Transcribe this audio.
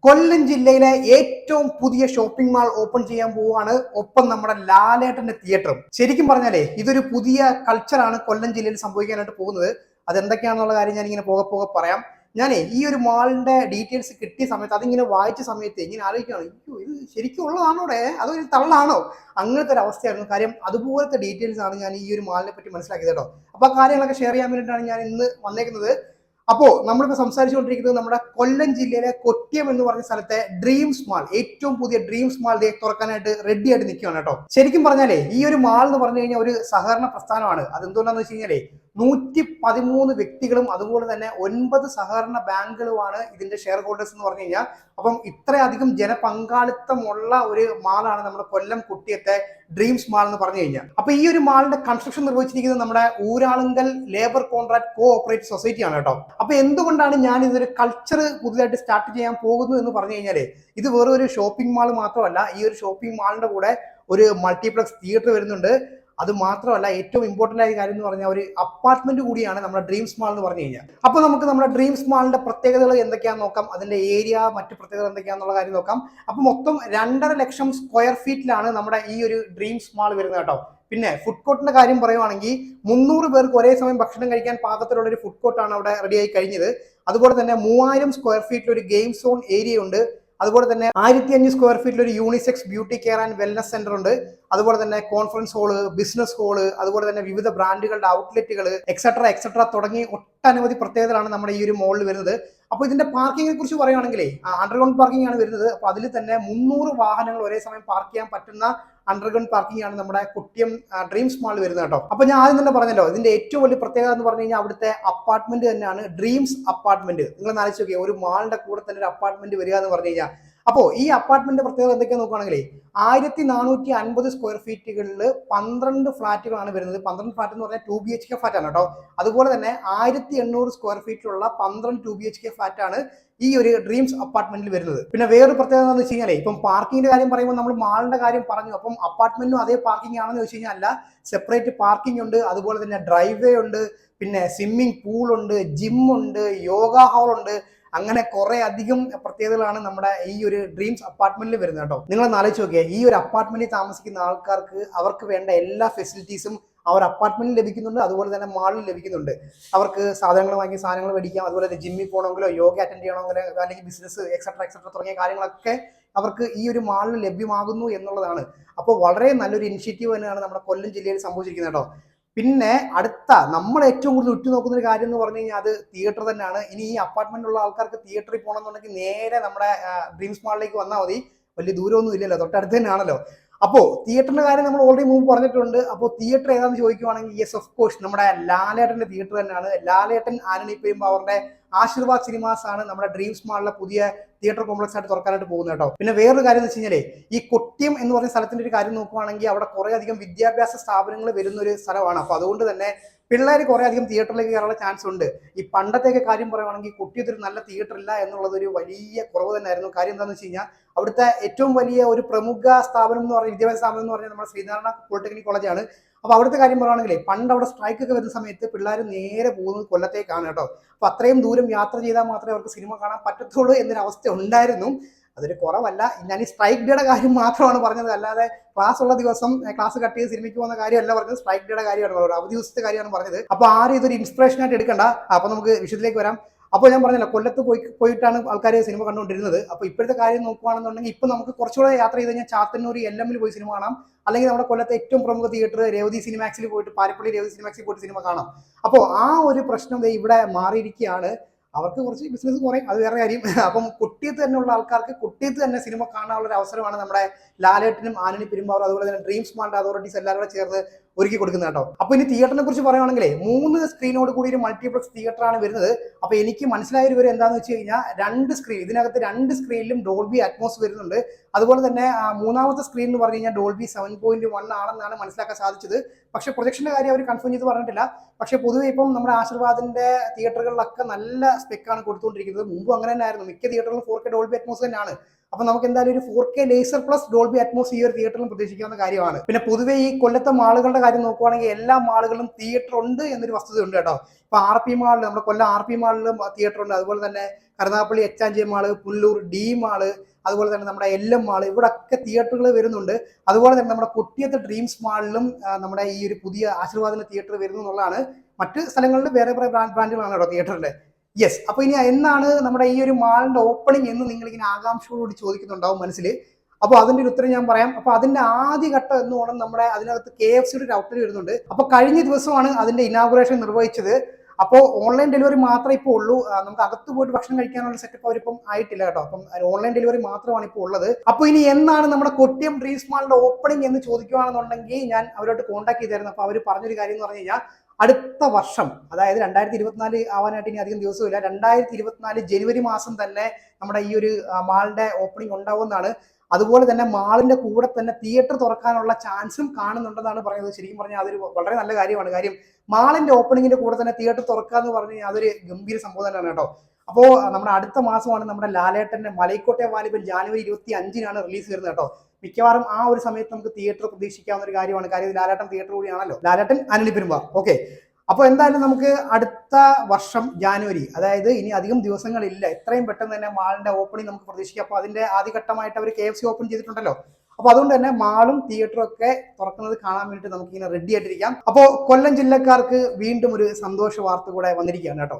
കൊല്ലം ജില്ലയിലെ ഏറ്റവും പുതിയ ഷോപ്പിംഗ് മാൾ ഓപ്പൺ ചെയ്യാൻ പോവുകയാണ്. ഒപ്പം നമ്മുടെ ലാലേട്ടന്റെ തിയേറ്ററും. ശരിക്കും പറഞ്ഞാലേ ഇതൊരു പുതിയ കൾച്ചറാണ് കൊല്ലം ജില്ലയിൽ സംഭവിക്കാനായിട്ട് പോകുന്നത്. അതെന്തൊക്കെയാണെന്നുള്ള കാര്യം ഞാൻ ഇങ്ങനെ പോകെ പോകെ പറയാം. ഞാനേ ഈ ഒരു മാളിന്റെ ഡീറ്റെയിൽസ് കിട്ടിയ സമയത്ത് അതിങ്ങനെ വായിച്ച സമയത്ത് ഇങ്ങനെ ആലോചിക്കുകയാണ്, അയ്യോ ഇത് ശരിക്കും ഉള്ളതാണോടെ, അതൊരു തള്ളാണോ, അങ്ങനത്തെ ഒരു അവസ്ഥയായിരുന്നു. കാര്യം അതുപോലത്തെ ഡീറ്റെയിൽസ് ആണ് ഞാൻ ഈ ഒരു മാളിനെ പറ്റി മനസ്സിലാക്കിയത് കേട്ടോ. അപ്പൊ ആ കാര്യങ്ങളൊക്കെ ഷെയർ ചെയ്യാൻ വേണ്ടിയിട്ടാണ് ഞാൻ ഇന്ന് വന്നേക്കുന്നത്. അപ്പോ നമ്മളിപ്പോ സംസാരിച്ചുകൊണ്ടിരിക്കുന്നത് നമ്മുടെ കൊല്ലം ജില്ലയിലെ കൊട്ടിയം എന്ന് പറഞ്ഞ സ്ഥലത്തെ ഡ്രീംസ് മാൾ, ഏറ്റവും പുതിയ ഡ്രീംസ് മാൾ തുറക്കാനായിട്ട് റെഡി ആയിട്ട് നിൽക്കുകയാണ് കേട്ടോ. ശരിക്കും പറഞ്ഞാലേ ഈ ഒരു മാൾ എന്ന് പറഞ്ഞു കഴിഞ്ഞാൽ ഒരു സഹകരണ പ്രസ്ഥാനമാണ്. അതെന്തുകൊണ്ടാന്ന് വെച്ച് കഴിഞ്ഞാലേ 113 വ്യക്തികളും അതുപോലെ തന്നെ 9 സഹകരണ ബാങ്കുകളുമാണ് ഇതിന്റെ ഷെയർ ഹോൾഡേഴ്സ് എന്ന് പറഞ്ഞു കഴിഞ്ഞാൽ. അപ്പം ഇത്രയധികം ജനപങ്കാളിത്തമുള്ള ഒരു മാളാണ് നമ്മുടെ കൊല്ലം കുട്ടിയത്തെ ഡ്രീംസ് മാൾ എന്ന് പറഞ്ഞു കഴിഞ്ഞാൽ. അപ്പൊ ഈ ഒരു മാളിന്റെ കൺസ്ട്രക്ഷൻ നിർവഹിച്ചിരിക്കുന്നത് നമ്മുടെ Uralungal labour contract co operative society ആണ് കേട്ടോ. അപ്പൊ എന്തുകൊണ്ടാണ് ഞാൻ ഇതൊരു കൾച്ചർ പുതുതായിട്ട് സ്റ്റാർട്ട് ചെയ്യാൻ പോകുന്നു എന്ന് പറഞ്ഞു കഴിഞ്ഞാല്, ഇത് വെറും ഒരു ഷോപ്പിംഗ് മാൾ മാത്രമല്ല, ഈ ഒരു ഷോപ്പിംഗ് മാളിന്റെ കൂടെ ഒരു മൾട്ടിപ്ലക്സ് തിയേറ്റർ വരുന്നുണ്ട്. അത് മാത്രമല്ല, ഏറ്റവും ഇമ്പോർട്ടന്റ് ആയ കാര്യം എന്ന് പറഞ്ഞാൽ ഒരു അപ്പാർട്ട്മെന്റ് കൂടിയാണ് നമ്മുടെ ഡ്രീംസ് മാൾ എന്ന് പറഞ്ഞു കഴിഞ്ഞാൽ. അപ്പൊ നമുക്ക് നമ്മുടെ ഡ്രീംസ് മാളിന്റെ പ്രത്യേകതകൾ എന്തൊക്കെയാണെന്ന് നോക്കാം. അതിന്റെ ഏരിയ, മറ്റു പ്രത്യേകത എന്തൊക്കെയാണെന്നുള്ള കാര്യം നോക്കാം. അപ്പൊ മൊത്തം 2.5 ലക്ഷം സ്ക്വയർ ഫീറ്റിലാണ് നമ്മുടെ ഈ ഒരു ഡ്രീംസ് മാൾ വരുന്നത് കേട്ടോ. പിന്നെ ഫുഡ് കോർട്ടിന്റെ കാര്യം പറയുവാണെങ്കിൽ 300 പേർക്ക് ഒരേ സമയം ഭക്ഷണം കഴിക്കാൻ പാകത്തിലുള്ള ഒരു ഫുഡ് കോർട്ടാണ് അവിടെ റെഡിയായി കഴിഞ്ഞത്. അതുപോലെ തന്നെ 3000 സ്ക്വയർ ഫീറ്റിൽ ഒരു ഗെയിം സോൺ ഏരിയ ഉണ്ട്. അതുപോലെ തന്നെ 1500 സ്ക്വയർ ഫീറ്റിൽ ഒരു unisex beauty care and wellness centre ഉണ്ട്. അതുപോലെ തന്നെ കോൺഫറൻസ് ഹാള്, ബിസിനസ് ഹാള്, അതുപോലെ തന്നെ വിവിധ ബ്രാൻഡുകളുടെ ഔട്ട്ലെറ്റുകൾ എക്സെട്ര തുടങ്ങി ഒട്ടനവധി പ്രത്യേകതകളാണ് നമ്മുടെ ഈ ഒരു മോളിൽ വരുന്നത്. അപ്പോൾ ഇതിന്റെ പാർക്കിങ്ങിനെ കുറിച്ച് പറയുകയാണെങ്കിലേ അണ്ടർഗ്രൗണ്ട് പാർക്കിംഗ് ആണ് വരുന്നത്. അപ്പോൾ അതിൽ തന്നെ 300 വാഹനങ്ങൾ ഒരേ സമയം പാർക്ക് ചെയ്യാൻ പറ്റുന്ന അണ്ടർഗ്രൗണ്ട് പാർക്കിംഗ് ആണ് നമ്മുടെ കുട്ടിയം ഡ്രീംസ് മാളിൽ വരുന്നത് കേട്ടോ. അപ്പൊ ഞാൻ ആദ്യം തന്നെ പറഞ്ഞല്ലോ, ഇതിന്റെ ഏറ്റവും വലിയ പ്രത്യേകത എന്ന് പറഞ്ഞു കഴിഞ്ഞാൽ അവിടുത്തെ അപ്പാർട്ട്മെന്റ് തന്നെയാണ് ഡ്രീംസ് അപ്പാർട്ട്മെന്റ്. നിങ്ങൾ ആലോചിച്ച് നോക്കിയാൽ ഒരു മാളിന്റെ കൂടെ തന്നെ ഒരു അപ്പാർട്ട്മെന്റ് വരിക എന്ന് പറഞ്ഞു കഴിഞ്ഞാൽ. അപ്പോൾ ഈ അപ്പാർട്ട്മെന്റ് പ്രത്യേകത എന്തൊക്കെയാ നോക്കുകയാണെങ്കിൽ 1450 സ്ക്വയർ ഫീറ്റുകളിൽ 12 ഫ്ലാറ്റുകളാണ് വരുന്നത്. 12 ഫ്ലാറ്റ് എന്ന് പറഞ്ഞാൽ 2 BHK ഫ്ലാറ്റ് ആണ് കേട്ടോ. അതുപോലെ തന്നെ 1800 സ്ക്വയർ ഫീറ്റിലുള്ള 12 2 BHK ഫ്ലാറ്റ് ആണ് ഈ ഒരു ഡ്രീംസ് അപ്പാർട്ട്മെന്റിൽ വരുന്നത്. പിന്നെ വേറൊരു പ്രത്യേകത എന്ന് വെച്ച് കഴിഞ്ഞാൽ, ഇപ്പം പാർക്കിങ്ങിന്റെ കാര്യം പറയുമ്പോൾ നമ്മൾ മാളിന്റെ കാര്യം പറഞ്ഞു. അപ്പം അപ്പാർട്ട്മെന്റിനും അതേ പാർക്കിംഗ് ആണെന്ന് വെച്ച് കഴിഞ്ഞാൽ അല്ല, സെപ്പറേറ്റ് പാർക്കിംഗ് ഉണ്ട്. അതുപോലെ തന്നെ ഡ്രൈവ് വേ ഉണ്ട്, പിന്നെ സ്വിമ്മിംഗ് പൂൾ ഉണ്ട്, ജിം ഉണ്ട്, യോഗ ഹാൾ ഉണ്ട്. അങ്ങനെ കുറെ അധികം പ്രത്യേകതകളാണ് നമ്മുടെ ഈ ഒരു ഡ്രീംസ് അപ്പാർട്ട്മെന്റിൽ വരുന്നത് കേട്ടോ. നിങ്ങൾ ആലോചിച്ച് നോക്കിയാൽ ഈ ഒരു അപ്പാർട്ട്മെന്റിൽ താമസിക്കുന്ന ആൾക്കാർക്ക് അവർക്ക് വേണ്ട എല്ലാ ഫെസിലിറ്റീസും അവർ അപ്പാർട്ട്മെന്റിൽ ലഭിക്കുന്നുണ്ട്. അതുപോലെ തന്നെ മാളിൽ ലഭിക്കുന്നുണ്ട്. അവർക്ക് സാധനങ്ങൾ വാങ്ങി സാധനങ്ങൾ മേടിക്കാം. അതുപോലെ തന്നെ ജിമ്മിൽ പോകണമെങ്കിലോ യോഗ അറ്റൻഡ് ചെയ്യണമെങ്കിലോ അല്ലെങ്കിൽ ബിസിനസ് എക്സെട്ര തുടങ്ങിയ കാര്യങ്ങളൊക്കെ അവർക്ക് ഈ ഒരു മാളിൽ ലഭ്യമാകുന്നു എന്നുള്ളതാണ്. അപ്പോൾ വളരെ നല്ലൊരു ഇനിഷ്യേറ്റീവ് തന്നെയാണ് നമ്മുടെ കൊല്ലം ജില്ലയിൽ സംഭവിച്ചിരിക്കുന്നത് കേട്ടോ. പിന്നെ അടുത്ത നമ്മൾ ഏറ്റവും കൂടുതൽ ഉറ്റുനോക്കുന്ന ഒരു കാര്യം എന്ന് പറഞ്ഞു കഴിഞ്ഞാൽ അത് തിയേറ്റർ തന്നെയാണ്. ഇനി ഈ അപ്പാർട്ട്മെന്റിലുള്ള ആൾക്കാർക്ക് തിയേറ്ററിൽ പോകണമെന്നുണ്ടെങ്കിൽ നേരെ നമ്മുടെ ഡ്രീംസ് മാളിലേക്ക് വന്നാൽ മതി. വലിയ ദൂരമൊന്നും ഇല്ലല്ലോ, തൊട്ടടുത്ത് തന്നെയാണല്ലോ. അപ്പോൾ തിയേറ്ററിന്റെ കാര്യം നമ്മൾ ഓൾറെഡി മുമ്പ് പറഞ്ഞിട്ടുണ്ട്. അപ്പോൾ തിയേറ്റർ ഏതാണെന്ന് ചോദിക്കുവാണെങ്കിൽ യെസ് ഓഫ് കോഴ്സ് നമ്മുടെ ലാലേട്ടന്റെ തിയേറ്റർ തന്നെയാണ്. ലാലേട്ടൻ ആന്റണി പെരുമ്പാവൂരിന്റെ ആശീർവാദ് സിനിമാസ് ആണ് നമ്മുടെ ഡ്രീംസ് മാളിലെ പുതിയ തിയേറ്റർ കോംപ്ലക്സ് ആയിട്ട് തുറക്കാനായിട്ട് പോകുന്നത് കേട്ടോ. പിന്നെ വേറൊരു കാര്യം എന്ന് വെച്ച് കഴിഞ്ഞാൽ, ഈ കൊട്ടിയം എന്ന് പറയുന്ന സ്ഥലത്തിന്റെ ഒരു കാര്യം നോക്കുവാണെങ്കിൽ അവിടെ കുറെ അധികം വിദ്യാഭ്യാസ സ്ഥാപനങ്ങൾ വരുന്ന ഒരു സ്ഥലമാണ്. അപ്പൊ അതുകൊണ്ട് തന്നെ പിള്ളേർ കുറെ അധികം തിയേറ്ററിലേക്ക് കയറാനുള്ള ചാൻസ് ഉണ്ട്. ഈ പണ്ടത്തെയൊക്കെ കാര്യം പറയുവാണെങ്കിൽ കുട്ടിയത്തൊരു നല്ല തിയേറ്റർ ഇല്ല എന്നുള്ളത് ഒരു വലിയ കുറവ് തന്നെയായിരുന്നു. കാര്യം എന്താണെന്ന് വെച്ച് കഴിഞ്ഞാൽ അവിടുത്തെ ഏറ്റവും വലിയ ഒരു പ്രമുഖ സ്ഥാപനം എന്ന് പറഞ്ഞാൽ വിദ്യാഭ്യാസ സ്ഥാപനം എന്ന് പറഞ്ഞാൽ നമ്മുടെ ശ്രീനാരായണ പോളിടെക്നിക് കോളേജാണ്. അപ്പോൾ അവിടുത്തെ കാര്യം പറയുകയാണെങ്കിൽ പണ്ട് അവിടെ സ്ട്രൈക്ക് ഒക്കെ വരുന്ന സമയത്ത് പിള്ളേർ നേരെ പോകുന്നത് കൊല്ലത്തേക്കാണ് കേട്ടോ. അപ്പൊ അത്രയും ദൂരം യാത്ര ചെയ്താൽ മാത്രമേ അവർക്ക് സിനിമ കാണാൻ പറ്റത്തുള്ളൂ എന്നൊരവസ്ഥ ഉണ്ടായിരുന്നു. അതൊരു കുറവല്ല. ഞാൻ ഈ സ്ട്രൈക്ക് ഡേയുടെ കാര്യം മാത്രമാണ് പറഞ്ഞത്, അല്ലാതെ ക്ലാസ് ഉള്ള ദിവസം ക്ലാസ് കട്ട് ചെയ്ത് സിനിമയ്ക്ക് പോകുന്ന കാര്യമല്ല പറഞ്ഞത്. സ്ട്രൈക്ക് ഡേയുടെ കാര്യമാണ് പറഞ്ഞത്, അവധി ദിവസത്തെ കാര്യമാണ് പറഞ്ഞത്. അപ്പൊ ആരും ഇതൊരു ഇൻസ്പിറേഷൻ ആയിട്ട് എടുക്കണ്ട. അപ്പൊ നമുക്ക് വിഷയത്തിലേക്ക് വരാം. അപ്പോൾ ഞാൻ പറഞ്ഞല്ലോ, കൊല്ലത്ത് പോയിട്ടാണ് ആൾക്കാർ സിനിമ കണ്ടുകൊണ്ടിരുന്നത്. അപ്പോൾ ഇപ്പോഴത്തെ കാര്യം നോക്കുകയാണെന്നുണ്ടെങ്കിൽ ഇപ്പൊ നമുക്ക് കുറച്ചുകൂടെ യാത്ര ചെയ്ത് കഴിഞ്ഞാൽ ചാത്തന്നൂർ LM പോയി സിനിമ കാണാം. അല്ലെങ്കിൽ നമ്മുടെ കൊല്ലത്തെ ഏറ്റവും പ്രമുഖ തിയേറ്റർ രേവതി സിനിമാക്സിൽ പോയിട്ട്, പാരിപ്പള്ളി രേവതി സിനിമാക്സിൽ പോയിട്ട് സിനിമ കാണാം. അപ്പോൾ ആ ഒരു പ്രശ്നം ഇവിടെ മാറിയിരിക്കുകയാണ്. അവർക്ക് കുറച്ച് ബിസിനസ് കുറയും, അത് വേറെ കാര്യം. അപ്പം കുട്ടിയത്ത് തന്നെയുള്ള ആൾക്കാർക്ക് കുട്ടിയത്ത് തന്നെ സിനിമ കാണാനുള്ള ഒരു അവസരമാണ് നമ്മുടെ ലാലേട്ടനും ആന്റണി പെരുമ്പാവൂർ അതുപോലെ തന്നെ ഡ്രീംസ് മാളിന്റെ അതോറിറ്റീസ് എല്ലാവരും കൂടെ ചേർന്ന് ഒരുക്കി കൊടുക്കുന്നത് കേട്ടോ. അപ്പൊ ഇനി തിയേറ്ററിനെ കുറിച്ച് പറയുകയാണെങ്കിൽ 3 സ്ക്രീനോട് കൂടി ഒരു മൾട്ടിപ്ലക്സ് തിയേറ്റർ ആണ് വരുന്നത്. അപ്പൊ എനിക്ക് മനസ്സിലായ ഒരു എന്താണെന്ന് വെച്ച് കഴിഞ്ഞാൽ 2 സ്ക്രീൻ, ഇതിനകത്ത് 2 സ്ക്രീനിലും ഡോൾബി അറ്റ്മോസ് വരുന്നുണ്ട്. അതുപോലെ തന്നെ മൂന്നാമത്തെ സ്ക്രീൻ എന്ന് പറഞ്ഞു കഴിഞ്ഞാൽ ഡോൾബി 7.1 ആണെന്നാണ് മനസ്സിലാക്കാൻ സാധിച്ചത്. പക്ഷെ പ്രൊജക്ഷന്റെ കാര്യം അവർ കൺഫേം ചെയ്ത് പറഞ്ഞിട്ടില്ല. പക്ഷെ പൊതുവെ ഇപ്പം നമ്മുടെ ആശീർവാദിന്റെ തിയേറ്ററുകളിലൊക്കെ നല്ല സ്പെക്കാണ് കൊടുത്തുകൊണ്ടിരിക്കുന്നത്. മുമ്പ് അങ്ങനെ തന്നെ ആയിരുന്നു. മിക്ക തിയേറ്ററുകളും 4K ഡോൾബി അറ്റ്മോസ് തന്നെയാണ്. അപ്പൊ നമുക്ക് എന്തായാലും ഒരു 4K laser plus Dolby Atmos ഈ ഒരു തിയേറ്ററിലും പ്രതീക്ഷിക്കാവുന്ന കാര്യമാണ്. പിന്നെ പൊതുവെ ഈ കൊല്ലത്തെ മാളുകളുടെ കാര്യം നോക്കുവാണെങ്കിൽ എല്ലാ മാളുകളിലും തിയേറ്റർ ഉണ്ട് എന്നൊരു വസ്തുത ഉണ്ട് കേട്ടോ. ഇപ്പൊ RP മാളിൽ, നമ്മുടെ കൊല്ലം RP മാളിലും തിയേറ്റർ ഉണ്ട്. അതുപോലെ തന്നെ Karunagappally HJ mall, Pullur D mall, അതുപോലെ തന്നെ നമ്മുടെ LM മാള്, ഇവിടെ ഒക്കെ തിയേറ്ററുകൾ വരുന്നുണ്ട്. അതുപോലെ തന്നെ നമ്മുടെ കൊട്ടിയത്ത് ഡ്രീംസ് മാളിലും നമ്മുടെ ഈ ഒരു പുതിയ ആശീർവാദിന്റെ തിയേറ്റർ വരുന്നു എന്നുള്ളതാണ്. മറ്റ് സ്ഥലങ്ങളിൽ വേറെ ബ്രാൻഡുകളാണ് കേട്ടോ തിയേറ്ററിന്റെ. യെസ്. അപ്പൊ ഇനി എന്നാണ് നമ്മുടെ ഈ ഒരു മാളിന്റെ ഓപ്പണിംഗ് എന്ന് നിങ്ങൾ ഇങ്ങനെ ആകാംക്ഷയോടുകൂടി ചോദിക്കുന്നുണ്ടാവും മനസ്സിൽ. അപ്പോൾ അതിന്റെ ഒരു ഉത്തരം ഞാൻ പറയാം. അപ്പൊ അതിന്റെ ആദ്യഘട്ടം എന്ന് പറഞ്ഞാൽ നമ്മുടെ അതിനകത്ത് KFCയുടെ ഒരു ഔട്ട്ലെറ്റ് വരുന്നുണ്ട്. അപ്പൊ കഴിഞ്ഞ ദിവസമാണ് അതിന്റെ ഇനാഗുറേഷൻ നിർവഹിച്ചത്. അപ്പോൾ ഓൺലൈൻ ഡെലിവറി മാത്രമേ ഇപ്പോൾ ഉള്ളൂ. നമുക്ക് അകത്ത് പോയിട്ട് ഭക്ഷണം കഴിക്കാനുള്ള സെറ്റപ്പ് അവരിപ്പം ആയിട്ടില്ല കേട്ടോ. അപ്പം ഓൺലൈൻ ഡെലിവറി മാത്രമാണ് ഇപ്പോൾ ഉള്ളത്. അപ്പോൾ ഇനി എന്നാണ് നമ്മുടെ കൊട്ടിയം ഡ്രീംസ് മാളിന്റെ ഓപ്പണിംഗ് എന്ന് ചോദിക്കുകയാണെന്നുണ്ടെങ്കിൽ ഞാൻ അവരോട് കോൺടാക്ട് ചെയ്തായിരുന്നു. അപ്പോൾ അവർ പറഞ്ഞൊരു കാര്യം എന്ന് പറഞ്ഞു കഴിഞ്ഞാൽ അടുത്ത വർഷം, അതായത് 2024 ആവാനായിട്ട് ഇനി അധികം ദിവസമില്ല, 2024 ജനുവരി മാസം തന്നെ നമ്മുടെ ഈ ഒരു മാളിന്റെ ഓപ്പണിംഗ് ഉണ്ടാവുമെന്നാണ്. അതുപോലെ തന്നെ മാളിന്റെ കൂടെ തന്നെ തിയേറ്റർ തുറക്കാനുള്ള ചാൻസും കാണുന്നുണ്ടെന്നാണ് പറയുന്നത്. ശരിക്കും പറഞ്ഞാൽ അതൊരു വളരെ നല്ല കാര്യമാണ്. കാര്യം മാളിന്റെ ഓപ്പണിങ്ങിന്റെ കൂടെ തന്നെ തിയേറ്റർ തുറക്കുക എന്ന് പറഞ്ഞു കഴിഞ്ഞാൽ അതൊരു ഗംഭീര സംഭവം തന്നെയാണ് കേട്ടോ. അപ്പോൾ നമ്മുടെ അടുത്ത മാസമാണ് നമ്മുടെ ലാലേട്ടന്റെ മലൈക്കോട്ടെ വാലിബൻ ജാനുവരി 25-നാണ് റിലീസ് വരുന്നത് കേട്ടോ. മിക്കവാറും ആ ഒരു സമയത്ത് നമുക്ക് തിയേറ്റർ പ്രതീക്ഷിക്കാവുന്ന ഒരു കാര്യമാണ്. കാര്യം ലാലേട്ടൻ തിയേറ്റർ കൂടിയാണല്ലോ, ലാലേട്ടൻ അനിൽ പെരുമ്പ. ഓക്കെ, അപ്പോൾ എന്തായാലും നമുക്ക് അടുത്ത വർഷം ജാനുവരി, അതായത് ഇനി അധികം ദിവസങ്ങളില്ല, എത്രയും പെട്ടെന്ന് തന്നെ മാളിന്റെ ഓപ്പണിംഗ് നമുക്ക് പ്രതീക്ഷിക്കാം. അപ്പോൾ അതിന്റെ ആദ്യഘട്ടമായിട്ട് അവർ KFC ഓപ്പൺ ചെയ്തിട്ടുണ്ടല്ലോ. അപ്പൊ അതുകൊണ്ട് തന്നെ മാളും തിയേറ്ററും ഒക്കെ തുറക്കുന്നത് കാണാൻ വേണ്ടിയിട്ട് നമുക്ക് ഇങ്ങനെ റെഡി ആയിട്ടിരിക്കാം. അപ്പോൾ കൊല്ലം ജില്ലക്കാർക്ക് വീണ്ടും ഒരു സന്തോഷ വാർത്ത കൂടെ വന്നിരിക്കുകയാണ് കേട്ടോ.